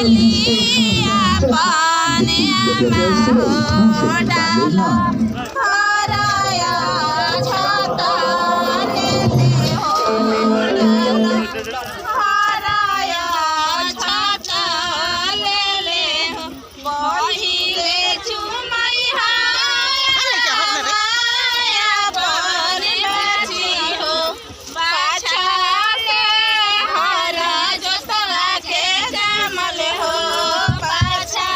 लिया पाने हो डालो हराया छाता ले हो डालो हराया छाता ले हो पहिले चुमई हाया बन बची हो पाछा के हरा जो सवा के जमल हो पाछा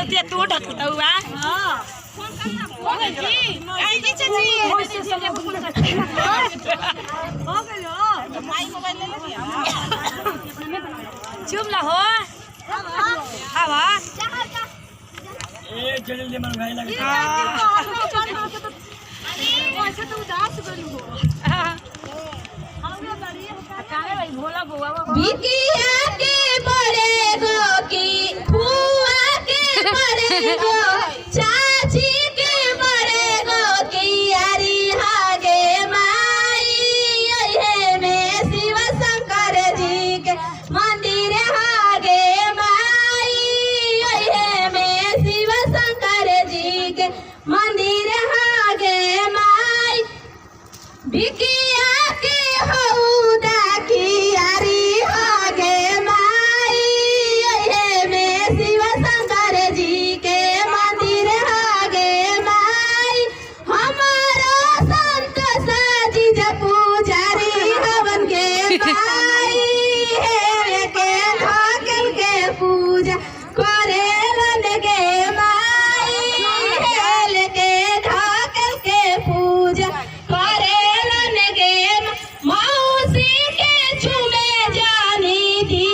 दिया तू ढकटुआ हां हो गई जी आई जी चाची हो गयो तो माई मोबाइल ले लिया चुप ना हो हवा ए जल्दी ले मन भाई लगे वैसे तो उदास गलू हो भाई भोला बुआ बिटिया के बड़े गो की फुआ के बड़े गो चाची के बड़े गो की यारी हागे माई ये में शिव शंकर जी के मंदिर हागे माई ये में शिव शंकर जी के मंदिर हागे माई बिटिया के हौदा की यारी हागे माई ये में शिव शंकर जी के मंदिर हागे माई हमारा संत साजी पूजारी हवन के माई हे के ढाकल के पूजा करेलन गे माई हेल के ढाकल के पूजा करेलन गे मौसी के छुमे जानी दी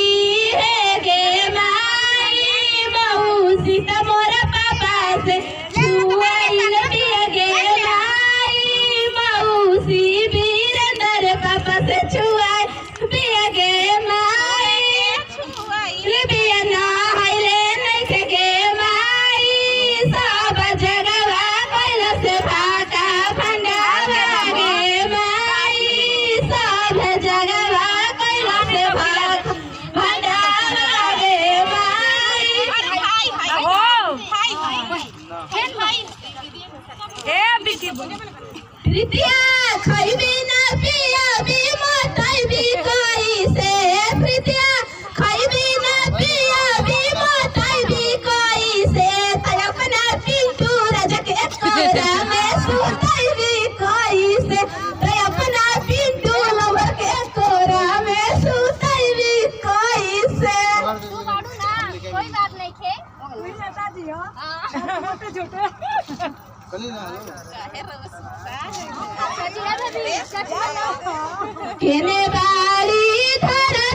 है गे माई मौसी त मोर पापा से छुआइल दिए गे माई मौसी वीरेंद्र पापा से छुआई दिए गे माई छुआइल दिए ना हाइले नहीं गे माई सब जगवा कैल से भाका भंडारा गे माई सब जगवा कैल से भाका भंडारा गे माई प्रीतिया खइबी ना पियाबी मोटाइबी कोई से प्रीतिया खइबी ना पियाबी मोटाइबी कोई से त अपना पिंटू राजा के कोरा में सुताइबी कोई से त अपना पिंटू लवर के कोरा में सुताइबी कोई से तू बाड़ू ना कोई बात नहीं खे कोई बता दियो मोटे छोटे सचिना भाभी केने बाड़ी धरा